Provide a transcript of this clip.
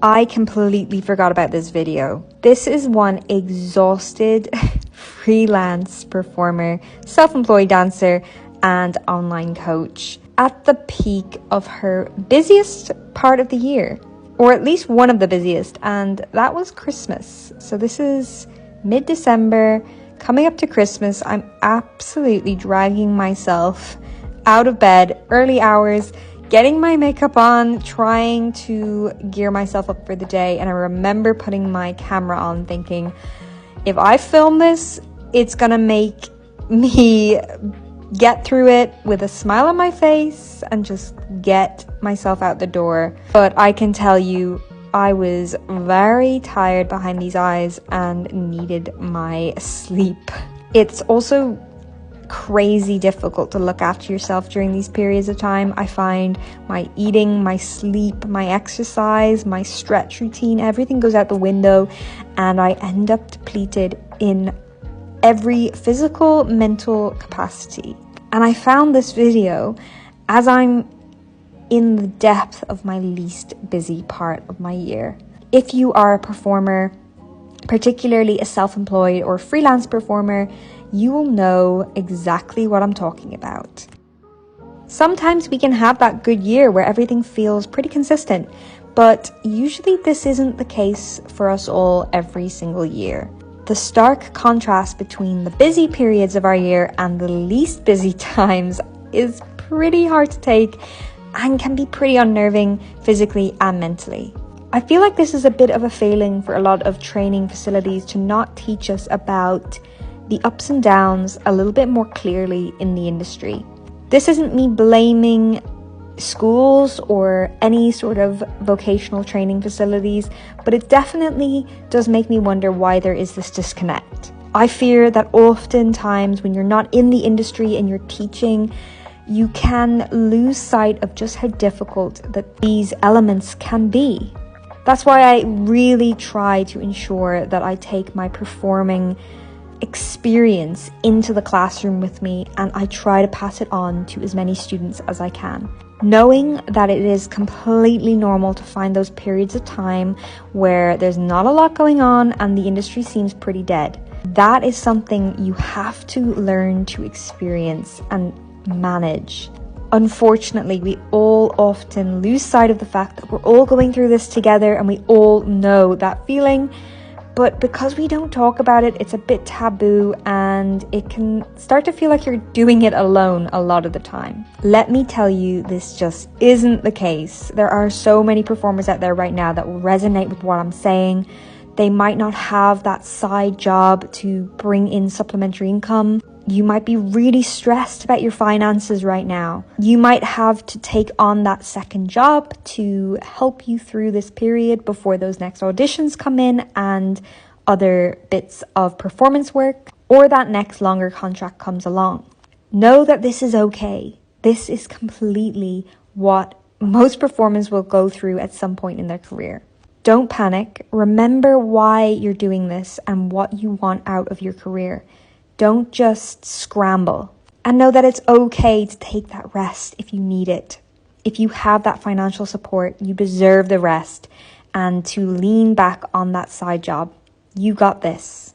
I completely forgot about this video. This is one exhausted freelance performer, self-employed dancer, and online coach at the peak of her busiest part of the year, or at least one of the busiest, and that was Christmas. So this is mid-December, coming up to Christmas. I'm absolutely dragging myself out of bed, early hours, getting my makeup on, trying to gear myself up for the day. And I remember putting my camera on thinking, if I film this, it's gonna make me get through it with a smile on my face and just get myself out the door. But I can tell you, I was very tired behind these eyes and needed my sleep. It's also crazy difficult to look after yourself during these periods of time. I find my eating, my sleep, my exercise, my stretch routine, everything goes out the window, and I end up depleted in every physical, mental capacity. And I found this video as I'm in the depth of my least busy part of my year. If you are a performer, particularly a self-employed or freelance performer, you will know exactly what I'm talking about. Sometimes we can have that good year where everything feels pretty consistent, but usually this isn't the case for us all every single year. The stark contrast between the busy periods of our year and the least busy times is pretty hard to take and can be pretty unnerving physically and mentally. I feel like this is a bit of a failing for a lot of training facilities to not teach us about the ups and downs a little bit more clearly in the industry. This isn't me blaming schools or any sort of vocational training facilities, but it definitely does make me wonder why there is this disconnect. I fear that oftentimes when you're not in the industry and you're teaching, you can lose sight of just how difficult that these elements can be. That's why I really try to ensure that I take my performing experience into the classroom with me, and I try to pass it on to as many students as I can, knowing that it is completely normal to find those periods of time where there's not a lot going on and the industry seems pretty dead. That is something you have to learn to experience and manage. Unfortunately, we all often lose sight of the fact that we're all going through this together and we all know that feeling. But because we don't talk about it, it's a bit taboo and it can start to feel like you're doing it alone a lot of the time. Let me tell you, this just isn't the case. There are so many performers out there right now that will resonate with what I'm saying. They might not have that side job to bring in supplementary income. You might be really stressed about your finances right now. You might have to take on that second job to help you through this period before those next auditions come in and other bits of performance work, or that next longer contract comes along. Know that this is okay. This is completely what most performers will go through at some point in their career. Don't panic. Remember why you're doing this and what you want out of your career. Don't just scramble, and know that it's okay to take that rest if you need it. If you have that financial support, you deserve the rest and to lean back on that side job. You got this.